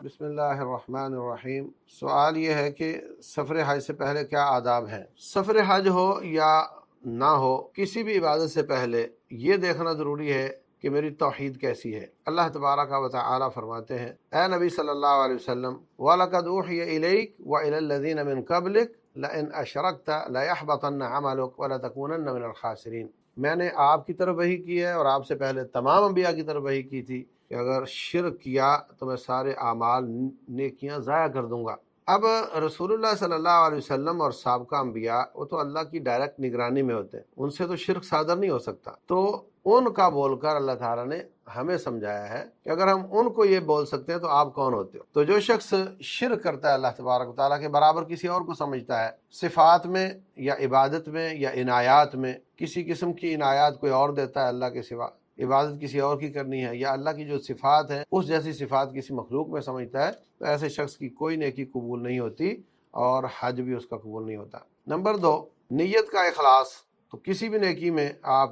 بسم اللہ الرحمن الرحیم۔ سوال یہ ہے کہ سفر حج سے پہلے کیا آداب ہیں؟ سفر حج ہو یا نہ ہو، کسی بھی عبادت سے پہلے یہ دیکھنا ضروری ہے کہ میری توحید کیسی ہے۔ اللہ تبارک و تعالی فرماتے ہیں، اے نبی صلی اللہ علیہ وسلم، وَلَقَدْ أُوحِيَ إِلَيْكَ وَإِلَى الَّذِينَ مِن قَبْلِكَ لَئِنْ أَشْرَكْتَ لَيَحْبَطَنَّ عَمَلُكَ وَلَتَكُونَنَّ مِنَ الْخَاسِرِينَ۔ میں نے آپ کی طرف وحی کی ہے اور آپ سے پہلے تمام انبیاء کی طرف وحی کی تھی کہ اگر شرک کیا تو میں سارے اعمال نیکیاں ضائع کر دوں گا۔ اب رسول اللہ صلی اللہ علیہ وسلم اور سابقہ انبیاء وہ تو اللہ کی ڈائریکٹ نگرانی میں ہوتے ہیں، ان سے تو شرک صادر نہیں ہو سکتا، تو ان کا بول کر اللہ تعالیٰ نے ہمیں سمجھایا ہے کہ اگر ہم ان کو یہ بول سکتے ہیں تو آپ کون ہوتے ہو؟ تو جو شخص شرک کرتا ہے اللہ تبارک و تعالیٰ کے برابر کسی اور کو سمجھتا ہے، صفات میں یا عبادت میں یا عنایات میں، کسی قسم کی عنایات کوئی اور دیتا ہے اللہ کے سوا، عبادت کسی اور کی کرنی ہے، یا اللہ کی جو صفات ہیں اس جیسی صفات کسی مخلوق میں سمجھتا ہے، تو ایسے شخص کی کوئی نیکی قبول نہیں ہوتی اور حج بھی اس کا قبول نہیں ہوتا۔ نمبر 2، نیت کا اخلاص۔ تو کسی بھی نیکی میں آپ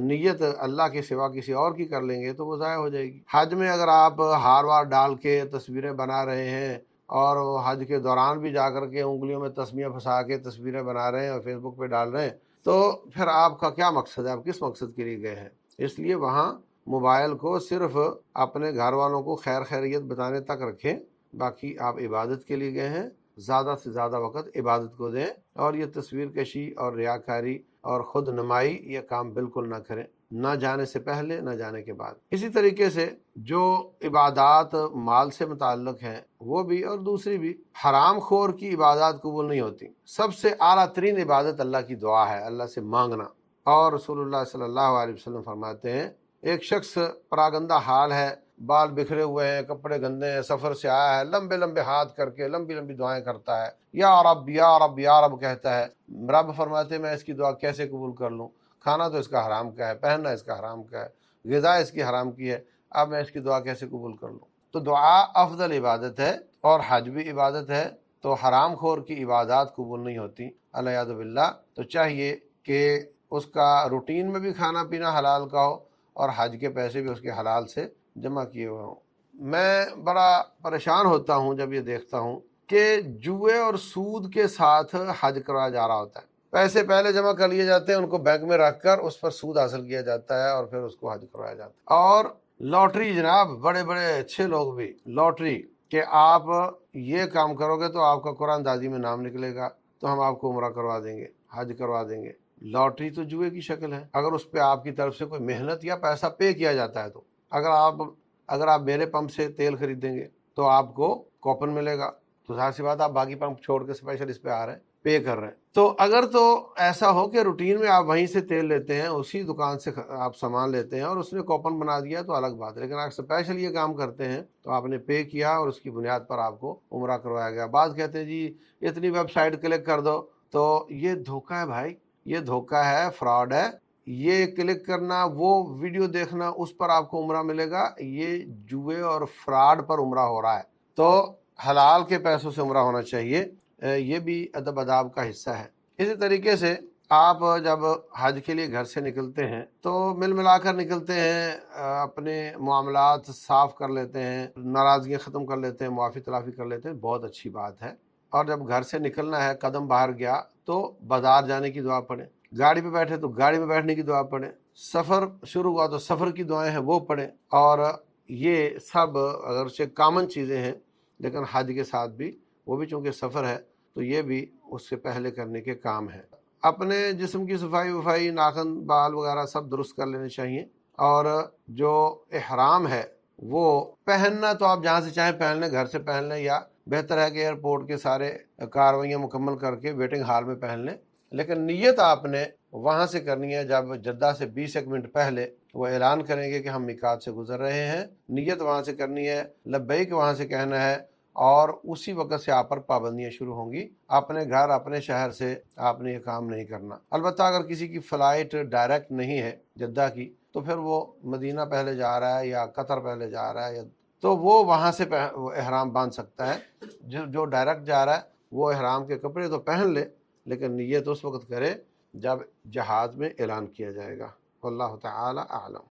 نیت اللہ کے سوا کسی اور کی کر لیں گے تو وہ ضائع ہو جائے گی۔ حج میں اگر آپ ہار وار ڈال کے تصویریں بنا رہے ہیں اور حج کے دوران بھی جا کر کے انگلیوں میں تسمیہ پھنسا کے تصویریں بنا رہے ہیں اور فیس بک پہ ڈال رہے ہیں، تو پھر آپ کا کیا مقصد ہے؟ آپ کس مقصد کے لیے گئے ہیں؟ اس لیے وہاں موبائل کو صرف اپنے گھر والوں کو خیر خیریت بتانے تک رکھیں، باقی آپ عبادت کے لیے گئے ہیں، زیادہ سے زیادہ وقت عبادت کو دیں، اور یہ تصویر کشی اور ریاکاری اور خود نمائی یہ کام بالکل نہ کریں، نہ جانے سے پہلے نہ جانے کے بعد۔ اسی طریقے سے جو عبادات مال سے متعلق ہیں وہ بھی اور دوسری بھی، حرام خور کی عبادات قبول نہیں ہوتی۔ سب سے اعلیٰ ترین عبادت اللہ کی دعا ہے، اللہ سے مانگنا، اور رسول اللہ صلی اللہ علیہ وسلم فرماتے ہیں ایک شخص پراگندہ حال ہے، بال بکھرے ہوئے ہیں، کپڑے گندے ہیں، سفر سے آیا ہے، لمبے لمبے ہاتھ کر کے لمبی لمبی دعائیں کرتا ہے، یا رب یا رب یا رب کہتا ہے، رب فرماتے ہیں میں اس کی دعا کیسے قبول کر لوں؟ کھانا تو اس کا حرام کا ہے، پہننا اس کا حرام کا ہے، غذا اس کی حرام کی ہے، اب میں اس کی دعا کیسے قبول کر لوں؟ تو دعا افضل عبادت ہے اور حج بھی عبادت ہے، تو حرام خور کی عبادات قبول نہیں ہوتی الیاذ باللہ۔ تو چاہیے کہ اس کا روٹین میں بھی کھانا پینا حلال کا ہو اور حج کے پیسے بھی اس کے حلال سے جمع کیے ہوئے ہوں۔ میں بڑا پریشان ہوتا ہوں جب یہ دیکھتا ہوں کہ جوئے اور سود کے ساتھ حج کرایا جا رہا ہوتا ہے، پیسے پہلے جمع کر لیے جاتے ہیں، ان کو بینک میں رکھ کر اس پر سود حاصل کیا جاتا ہے اور پھر اس کو حج کروایا جاتا ہے۔ اور لاٹری جناب، بڑے بڑے اچھے لوگ بھی لاٹری کہ آپ یہ کام کرو گے تو آپ کا قرآن دازی میں نام نکلے گا تو ہم آپ کو عمرہ کروا دیں گے، حج کروا دیں گے۔ لاٹری تو جوئے کی شکل ہے، اگر اس پہ آپ کی طرف سے کوئی محنت یا پیسہ پے کیا جاتا ہے تو اگر آپ میرے پمپ سے تیل خریدیں گے تو آپ کو کوپن ملے گا، تو ظاہر سی بات آپ باقی پمپ چھوڑ کے اسپیشل اس پہ آ رہے ہیں، پے کر رہے ہیں۔ تو اگر تو ایسا ہو کہ روٹین میں آپ وہیں سے تیل لیتے ہیں، اسی دکان سے آپ سامان لیتے ہیں اور اس نے کوپن بنا دیا تو الگ بات ہے، لیکن آپ اسپیشل یہ کام کرتے ہیں تو آپ نے پے کیا اور اس کی بنیاد پر آپ کو عمرہ کروایا گیا۔ بعض کہتے ہیں جی اتنی ویب سائٹ کلک کر دو، تو یہ دھوکہ ہے بھائی، یہ دھوکہ ہے، فراڈ ہے۔ یہ کلک کرنا، وہ ویڈیو دیکھنا، اس پر آپ کو عمرہ ملے گا، یہ جوئے اور فراڈ پر عمرہ ہو رہا ہے۔ تو حلال کے پیسوں سے عمرہ ہونا چاہیے، یہ بھی ادب آداب کا حصہ ہے۔ اسی طریقے سے آپ جب حج کے لیے گھر سے نکلتے ہیں تو مل ملا کر نکلتے ہیں، اپنے معاملات صاف کر لیتے ہیں، ناراضگیاں ختم کر لیتے ہیں، معافی تلافی کر لیتے ہیں، بہت اچھی بات ہے۔ اور جب گھر سے نکلنا ہے، قدم باہر گیا تو بازار جانے کی دعا پڑھیں، گاڑی پہ بیٹھے تو گاڑی میں بیٹھنے کی دعا پڑھیں، سفر شروع ہوا تو سفر کی دعائیں ہیں وہ پڑھیں، اور یہ سب اگرچہ کامن چیزیں ہیں لیکن حج کے ساتھ بھی، وہ بھی چونکہ سفر ہے تو یہ بھی اس سے پہلے کرنے کے کام ہیں۔ اپنے جسم کی صفائی وفائی، ناخن بال وغیرہ سب درست کر لینے چاہیے، اور جو احرام ہے وہ پہننا تو آپ جہاں سے چاہیں پہن لیں، گھر سے پہن لیں، یا بہتر ہے کہ ایئرپورٹ کے سارے کارروائیاں مکمل کر کے ویٹنگ ہال میں پہن لیں، لیکن نیت آپ نے وہاں سے کرنی ہے جب جدہ سے 20 منٹ پہلے وہ اعلان کریں گے کہ ہم میقات سے گزر رہے ہیں، نیت وہاں سے کرنی ہے، لبیک وہاں سے کہنا ہے، اور اسی وقت سے آپ پر پابندیاں شروع ہوں گی۔ اپنے گھر اپنے شہر سے آپ نے یہ کام نہیں کرنا۔ البتہ اگر کسی کی فلائٹ ڈائریکٹ نہیں ہے جدہ کی تو پھر وہ مدینہ پہلے جا رہا ہے یا قطر پہلے جا رہا ہے، تو وہ وہاں سے احرام باندھ سکتا ہے۔ جو ڈائریکٹ جا رہا ہے وہ احرام کے کپڑے تو پہن لے، لیکن نیت اس وقت کرے جب جہاز میں اعلان کیا جائے گا۔ واللہ تعالی اعلم۔